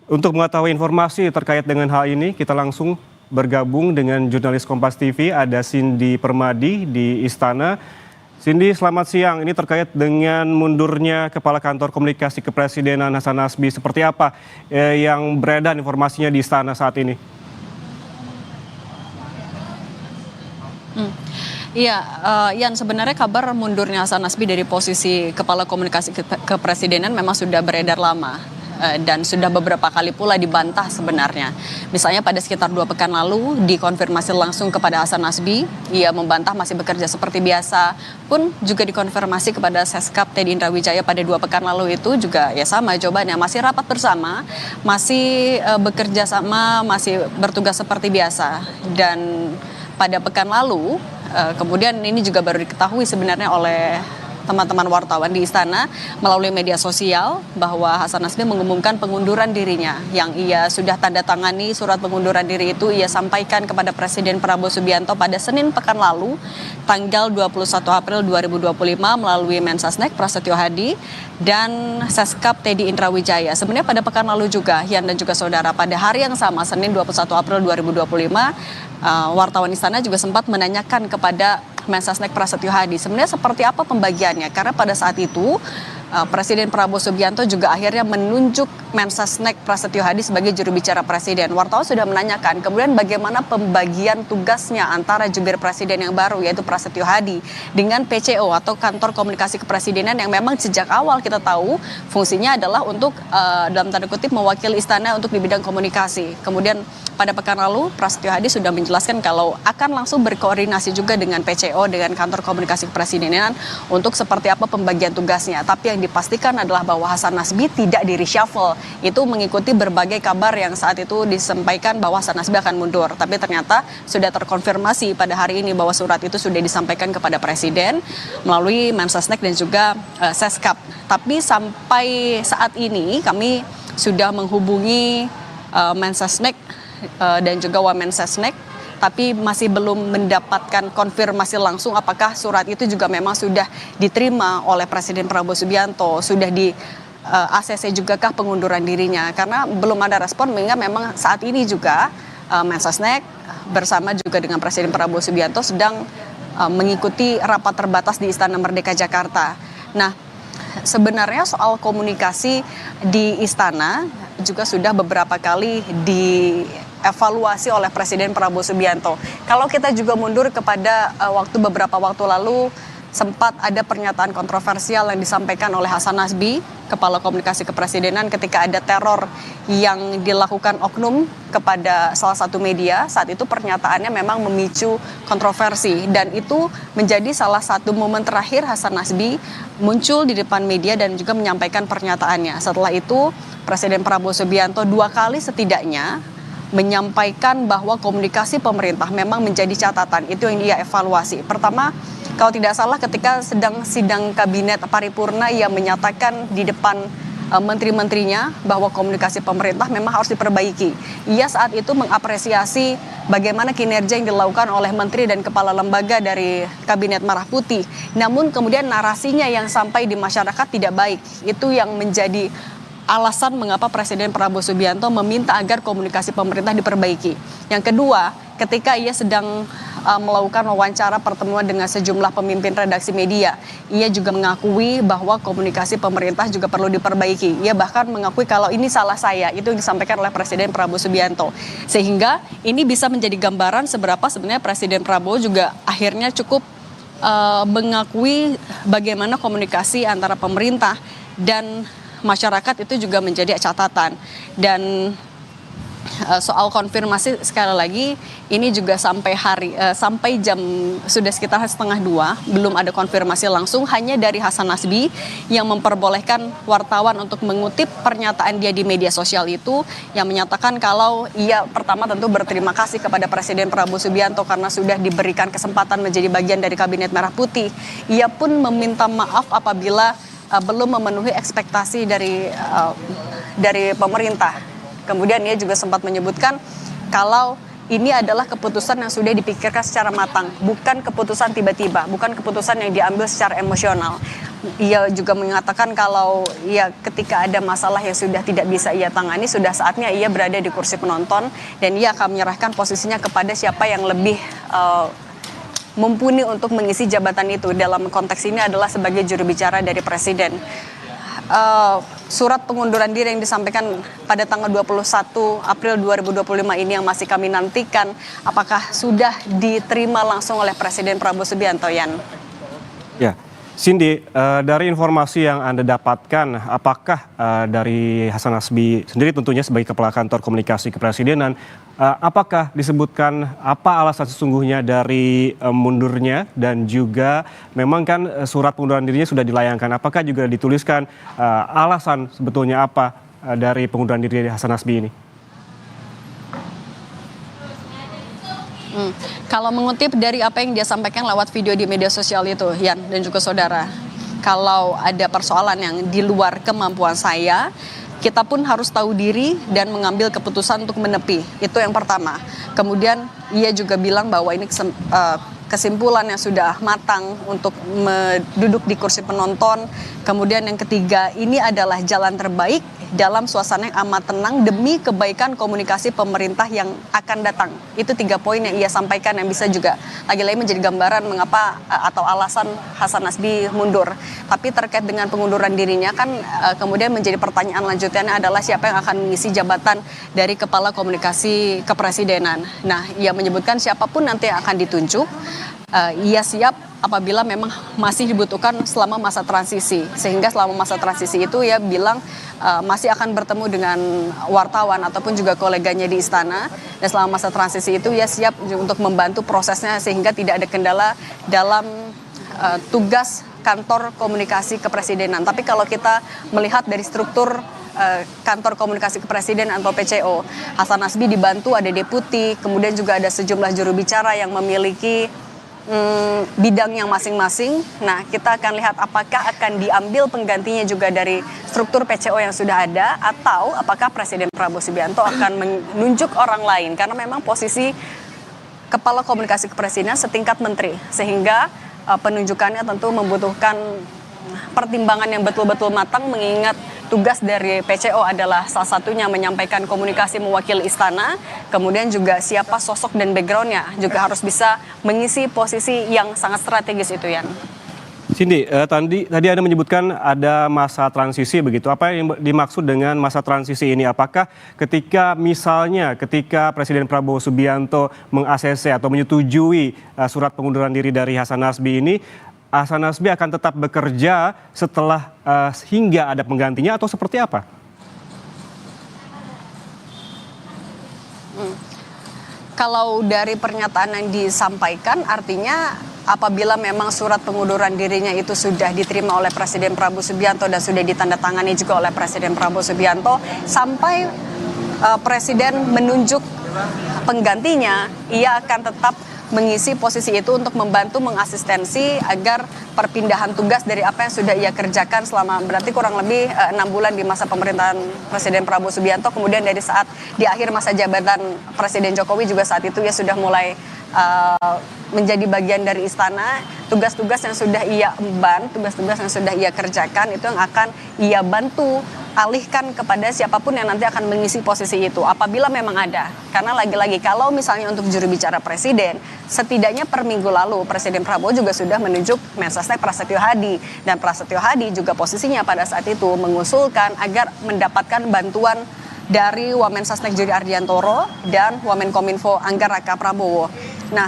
Untuk mengetahui informasi terkait dengan hal ini, kita langsung bergabung dengan jurnalis Kompas TV, ada Cindy Permadi di Istana. Cindy, selamat siang. Ini terkait dengan mundurnya Kepala Kantor Komunikasi Kepresidenan Hasan Nasbi. Seperti apa yang beredar informasinya di Istana saat ini? Iya, Yan, sebenarnya kabar mundurnya Hasan Nasbi dari posisi Kepala Komunikasi Kepresidenan memang sudah beredar lama. Dan sudah beberapa kali pula dibantah sebenarnya. Misalnya pada sekitar 2 pekan lalu dikonfirmasi langsung kepada Hasan Nasbi, ia membantah masih bekerja seperti biasa, pun juga dikonfirmasi kepada Seskap Teddy Indrawijaya pada 2 pekan lalu itu juga ya sama jawabannya, masih rapat bersama, masih bekerja sama, masih bertugas seperti biasa. Dan pada pekan lalu, kemudian ini juga baru diketahui sebenarnya oleh teman-teman wartawan di Istana melalui media sosial bahwa Hasan Nasbi mengumumkan pengunduran dirinya yang ia sudah tanda tangani. Surat pengunduran diri itu ia sampaikan kepada Presiden Prabowo Subianto pada Senin pekan lalu tanggal 21 April 2025 melalui Mensesnek Prasetyo Hadi dan Seskap Teddy Indrawijaya. Sebenarnya pada pekan lalu juga, Yan dan juga saudara, pada hari yang sama Senin 21 April 2025 wartawan Istana juga sempat menanyakan kepada Mensesnek Prasetyo Hadi sebenarnya seperti apa pembagiannya, karena pada saat itu Presiden Prabowo Subianto juga akhirnya menunjuk Mensesnek Prasetyo Hadi sebagai juru bicara Presiden. Wartawan sudah menanyakan kemudian bagaimana pembagian tugasnya antara jubir Presiden yang baru yaitu Prasetyo Hadi dengan PCO atau Kantor Komunikasi Kepresidenan yang memang sejak awal kita tahu fungsinya adalah untuk dalam tanda kutip mewakili Istana untuk di bidang komunikasi. Kemudian pada pekan lalu Prasetyo Hadi sudah menjelaskan kalau akan langsung berkoordinasi juga dengan PCO, dengan Kantor Komunikasi Kepresidenan untuk seperti apa pembagian tugasnya. Tapi yang dipastikan adalah bahwa Hasan Nasbi tidak di reshuffle. Itu mengikuti berbagai kabar yang saat itu disampaikan bahwa Hasan Nasbi akan mundur. Tapi ternyata sudah terkonfirmasi pada hari ini bahwa surat itu sudah disampaikan kepada Presiden melalui Mensesnek dan juga Seskap. Tapi sampai saat ini kami sudah menghubungi Mensesnek dan juga Wamensesnek, tapi masih belum mendapatkan konfirmasi langsung apakah surat itu juga memang sudah diterima oleh Presiden Prabowo Subianto, sudah di ACC juga kah pengunduran dirinya, karena belum ada respon, mengingat memang saat ini juga Mensesnek bersama juga dengan Presiden Prabowo Subianto sedang mengikuti rapat terbatas di Istana Merdeka Jakarta. Nah, sebenarnya soal komunikasi di Istana juga sudah beberapa kali dievaluasi oleh Presiden Prabowo Subianto. Kalau kita juga mundur kepada beberapa waktu lalu, sempat ada pernyataan kontroversial yang disampaikan oleh Hasan Nasbi, Kepala Komunikasi Kepresidenan, ketika ada teror yang dilakukan oknum kepada salah satu media. Saat itu pernyataannya memang memicu kontroversi dan itu menjadi salah satu momen terakhir Hasan Nasbi muncul di depan media dan juga menyampaikan pernyataannya. Setelah itu Presiden Prabowo Subianto 2 kali setidaknya menyampaikan bahwa komunikasi pemerintah memang menjadi catatan. Itu yang dia evaluasi. Pertama, kalau tidak salah ketika sedang sidang kabinet paripurna, ia menyatakan di depan menteri-menterinya bahwa komunikasi pemerintah memang harus diperbaiki. Ia saat itu mengapresiasi bagaimana kinerja yang dilakukan oleh menteri dan kepala lembaga dari Kabinet Merah Putih. Namun kemudian narasinya yang sampai di masyarakat tidak baik. Itu yang menjadi alasan mengapa Presiden Prabowo Subianto meminta agar komunikasi pemerintah diperbaiki. Yang kedua, ketika ia sedang melakukan wawancara pertemuan dengan sejumlah pemimpin redaksi media, ia juga mengakui bahwa komunikasi pemerintah juga perlu diperbaiki. Ia bahkan mengakui kalau ini salah saya, itu yang disampaikan oleh Presiden Prabowo Subianto. Sehingga ini bisa menjadi gambaran seberapa sebenarnya Presiden Prabowo juga akhirnya cukup mengakui bagaimana komunikasi antara pemerintah dan masyarakat itu juga menjadi catatan. Dan soal konfirmasi sekali lagi ini juga sampai jam sudah sekitar 1:30 belum ada konfirmasi langsung, hanya dari Hasan Nasbi yang memperbolehkan wartawan untuk mengutip pernyataan dia di media sosial itu, yang menyatakan kalau ia pertama tentu berterima kasih kepada Presiden Prabowo Subianto karena sudah diberikan kesempatan menjadi bagian dari Kabinet Merah Putih. Ia pun meminta maaf apabila belum memenuhi ekspektasi dari pemerintah. Kemudian ia juga sempat menyebutkan kalau ini adalah keputusan yang sudah dipikirkan secara matang, bukan keputusan tiba-tiba, bukan keputusan yang diambil secara emosional. Ia juga mengatakan kalau ya ketika ada masalah yang sudah tidak bisa ia tangani, sudah saatnya ia berada di kursi penonton dan ia akan menyerahkan posisinya kepada siapa yang lebih mumpuni untuk mengisi jabatan itu. Dalam konteks ini adalah sebagai juru bicara dari Presiden. Surat pengunduran diri yang disampaikan pada tanggal 21 April 2025 ini yang masih kami nantikan, apakah sudah diterima langsung oleh Presiden Prabowo Subianto, Yan? Ya, Cindy, dari informasi yang Anda dapatkan, apakah dari Hasan Nasbi sendiri tentunya sebagai Kepala Kantor Komunikasi Kepresidenan, apakah disebutkan apa alasan sesungguhnya dari mundurnya dan juga memang kan surat pengunduran dirinya sudah dilayangkan, apakah juga dituliskan alasan sebetulnya apa dari pengunduran diri Hasan Nasbi ini? Kalau mengutip dari apa yang dia sampaikan lewat video di media sosial itu, Yan dan juga saudara, kalau ada persoalan yang di luar kemampuan saya, kita pun harus tahu diri dan mengambil keputusan untuk menepi. Itu yang pertama. Kemudian ia juga bilang bahwa ini kesimpulan yang sudah matang untuk duduk di kursi penonton. Kemudian yang ketiga, ini adalah jalan terbaik dalam suasana yang amat tenang demi kebaikan komunikasi pemerintah yang akan datang. Itu 3 poin yang ia sampaikan yang bisa juga lagi-lagi menjadi gambaran mengapa atau alasan Hasan Nasbi mundur. Tapi terkait dengan pengunduran dirinya kan kemudian menjadi pertanyaan lanjutannya adalah siapa yang akan mengisi jabatan dari Kepala Komunikasi Kepresidenan. Nah, ia menyebutkan siapapun nanti yang akan ditunjuk, ia siap apabila memang masih dibutuhkan selama masa transisi. Sehingga selama masa transisi itu ia bilang masih akan bertemu dengan wartawan ataupun juga koleganya di istana. Dan selama masa transisi itu ia siap untuk membantu prosesnya sehingga tidak ada kendala dalam tugas kantor komunikasi kepresidenan. Tapi kalau kita melihat dari struktur kantor komunikasi kepresidenan atau PCO, Hasan Nasbi dibantu ada deputi, kemudian juga ada sejumlah juru bicara yang memiliki bidang yang masing-masing. Nah, kita akan lihat apakah akan diambil penggantinya juga dari struktur PCO yang sudah ada atau apakah Presiden Prabowo Subianto akan menunjuk orang lain karena memang posisi Kepala Komunikasi Kepresidenan setingkat menteri sehingga penunjukannya tentu membutuhkan pertimbangan yang betul-betul matang mengingat tugas dari PCO adalah salah satunya menyampaikan komunikasi mewakili istana, kemudian juga siapa sosok dan backgroundnya juga harus bisa mengisi posisi yang sangat strategis itu, Yan. Cindy, tadi Anda menyebutkan ada masa transisi begitu. Apa yang dimaksud dengan masa transisi ini? Apakah ketika Presiden Prabowo Subianto meng-ACC atau menyetujui surat pengunduran diri dari Hasan Nasbi ini, Hasan Nasbi akan tetap bekerja setelah hingga ada penggantinya atau seperti apa? Kalau dari pernyataan yang disampaikan artinya apabila memang surat pengunduran dirinya itu sudah diterima oleh Presiden Prabowo Subianto dan sudah ditandatangani juga oleh Presiden Prabowo Subianto sampai Presiden menunjuk penggantinya, ia akan tetap mengisi posisi itu untuk membantu mengasistensi agar perpindahan tugas dari apa yang sudah ia kerjakan selama berarti kurang lebih 6 bulan di masa pemerintahan Presiden Prabowo Subianto, kemudian dari saat di akhir masa jabatan Presiden Jokowi juga saat itu ia sudah mulai menjadi bagian dari istana, tugas-tugas yang sudah ia emban, tugas-tugas yang sudah ia kerjakan itu yang akan ia bantu alihkan kepada siapapun yang nanti akan mengisi posisi itu apabila memang ada. Karena lagi-lagi kalau misalnya untuk juru bicara presiden, setidaknya per minggu lalu Presiden Prabowo juga sudah menunjuk Mensesnek Prasetyo Hadi dan Prasetyo Hadi juga posisinya pada saat itu mengusulkan agar mendapatkan bantuan dari Wamensesnek Jody Ardiantoro dan Wamenkominfo Angga Raka Prabowo. Nah,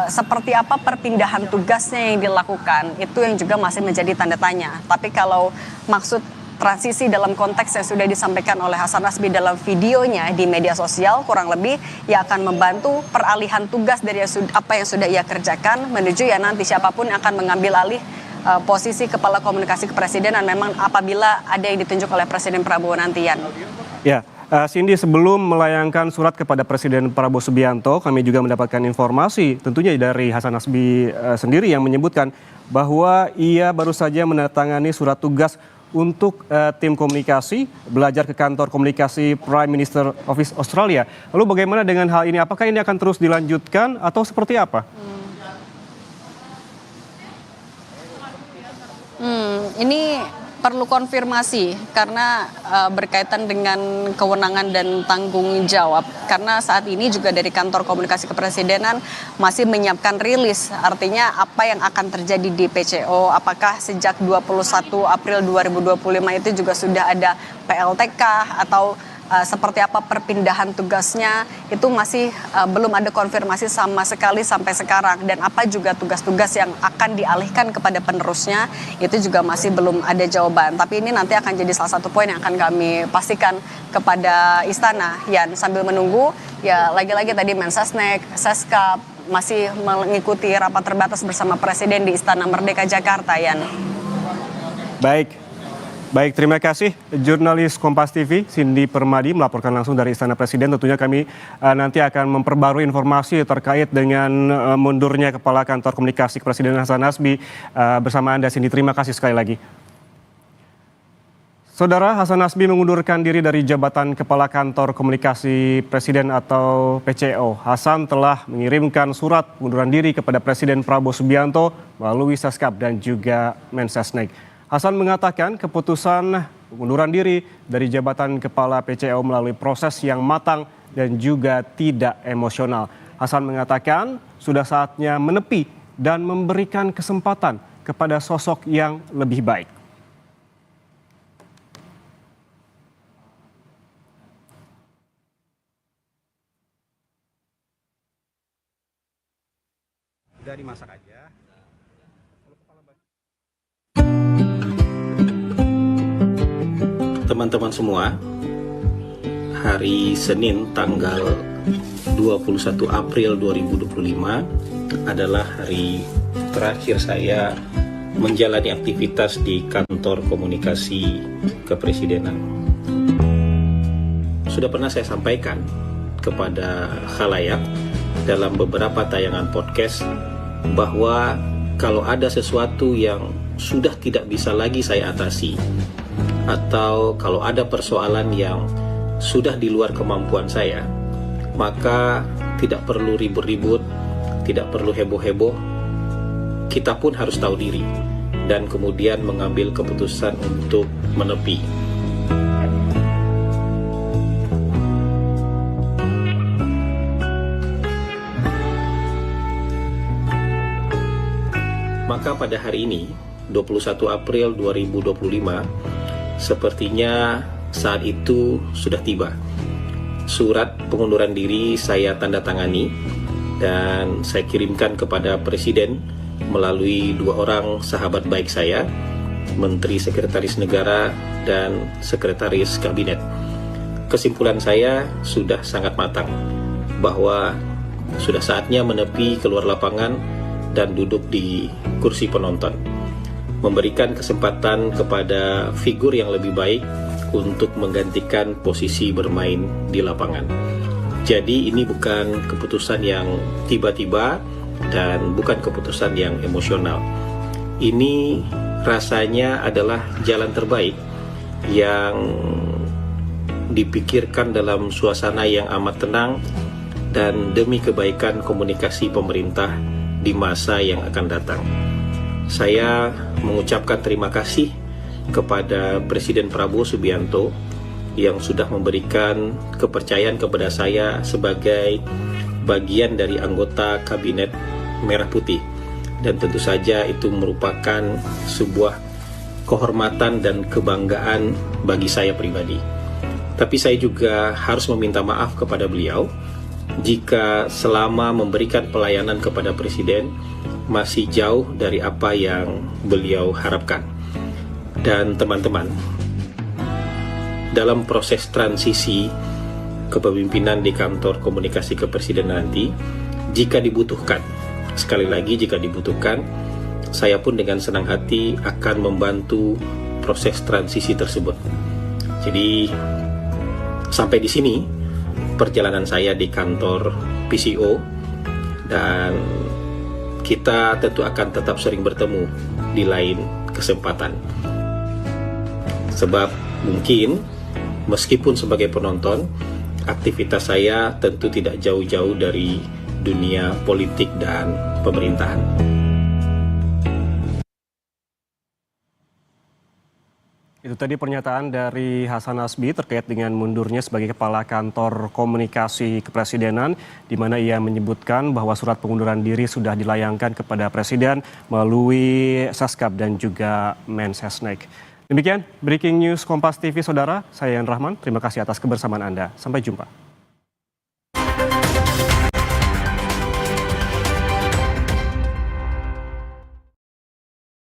seperti apa perpindahan tugasnya yang dilakukan itu yang juga masih menjadi tanda tanya. Tapi kalau maksud transisi dalam konteks yang sudah disampaikan oleh Hasan Nasbi dalam videonya di media sosial kurang lebih ia akan membantu peralihan tugas dari apa yang sudah ia kerjakan menuju ya nanti siapapun yang akan mengambil alih posisi Kepala Komunikasi Kepresidenan memang apabila ada yang ditunjuk oleh Presiden Prabowo nantian. Ya, Cindy, sebelum melayangkan surat kepada Presiden Prabowo Subianto, kami juga mendapatkan informasi tentunya dari Hasan Nasbi sendiri yang menyebutkan bahwa ia baru saja menandatangani surat tugas untuk tim komunikasi belajar ke kantor komunikasi Prime Minister Office Australia. Lalu bagaimana dengan hal ini? Apakah ini akan terus dilanjutkan atau seperti apa? Ini perlu konfirmasi karena berkaitan dengan kewenangan dan tanggung jawab. Karena saat ini juga dari kantor komunikasi kepresidenan masih menyiapkan rilis. Artinya apa yang akan terjadi di PCO, apakah sejak 21 April 2025 itu juga sudah ada PLTK atau seperti apa perpindahan tugasnya, itu masih belum ada konfirmasi sama sekali sampai sekarang. Dan apa juga tugas-tugas yang akan dialihkan kepada penerusnya, itu juga masih belum ada jawaban. Tapi ini nanti akan jadi salah satu poin yang akan kami pastikan kepada Istana. Yan, sambil menunggu, ya lagi-lagi tadi Mensesnek, Seskap masih mengikuti rapat terbatas bersama Presiden di Istana Merdeka Jakarta, Yan. Baik, terima kasih jurnalis Kompas TV Cindy Permadi melaporkan langsung dari Istana Presiden. Tentunya kami nanti akan memperbarui informasi terkait dengan mundurnya Kepala Kantor Komunikasi Kepresidenan Hasan Nasbi bersama Anda, Cindy. Terima kasih sekali lagi. Saudara, Hasan Nasbi mengundurkan diri dari jabatan Kepala Kantor Komunikasi Presiden atau PCO. Hasan telah mengirimkan surat pengunduran diri kepada Presiden Prabowo Subianto melalui Seskap dan juga Mensesnek. Hasan mengatakan keputusan pengunduran diri dari jabatan Kepala PCO melalui proses yang matang dan juga tidak emosional. Hasan mengatakan sudah saatnya menepi dan memberikan kesempatan kepada sosok yang lebih baik. Udah dimasak aja. Teman-teman semua, hari Senin tanggal 21 April 2025 adalah hari terakhir saya menjalani aktivitas di kantor komunikasi kepresidenan. Sudah pernah saya sampaikan kepada khalayak dalam beberapa tayangan podcast bahwa kalau ada sesuatu yang sudah tidak bisa lagi saya atasi, atau kalau ada persoalan yang sudah di luar kemampuan saya, maka tidak perlu ribut-ribut, tidak perlu heboh-heboh. Kita pun harus tahu diri dan kemudian mengambil keputusan untuk menepi. Maka pada hari ini, 21 April 2025, sepertinya saat itu sudah tiba. Surat pengunduran diri saya tanda tangani dan saya kirimkan kepada Presiden melalui dua orang sahabat baik saya, Menteri Sekretaris Negara dan Sekretaris Kabinet. Kesimpulan saya sudah sangat matang bahwa sudah saatnya menepi keluar lapangan dan duduk di kursi penonton, memberikan kesempatan kepada figur yang lebih baik untuk menggantikan posisi bermain di lapangan. Jadi ini bukan keputusan yang tiba-tiba dan bukan keputusan yang emosional. Ini rasanya adalah jalan terbaik yang dipikirkan dalam suasana yang amat tenang dan demi kebaikan komunikasi pemerintah di masa yang akan datang. Saya mengucapkan terima kasih kepada Presiden Prabowo Subianto yang sudah memberikan kepercayaan kepada saya sebagai bagian dari anggota Kabinet Merah Putih. Dan tentu saja itu merupakan sebuah kehormatan dan kebanggaan bagi saya pribadi. Tapi saya juga harus meminta maaf kepada beliau jika selama memberikan pelayanan kepada Presiden masih jauh dari apa yang beliau harapkan. Dan teman-teman, dalam proses transisi kepemimpinan di kantor komunikasi kepresidenan nanti, jika dibutuhkan, sekali lagi jika dibutuhkan, saya pun dengan senang hati akan membantu proses transisi tersebut. Jadi sampai di sini perjalanan saya di kantor PCO, dan kita tentu akan tetap sering bertemu di lain kesempatan. Sebab mungkin meskipun sebagai penonton, aktivitas saya tentu tidak jauh-jauh dari dunia politik dan pemerintahan. Itu tadi pernyataan dari Hasan Nasbi terkait dengan mundurnya sebagai Kepala Kantor Komunikasi Kepresidenan, di mana ia menyebutkan bahwa surat pengunduran diri sudah dilayangkan kepada Presiden melalui Seskap dan juga Mensesnek. Demikian Breaking News Kompas TV, Saudara. Saya Yan Rahman, terima kasih atas kebersamaan Anda. Sampai jumpa.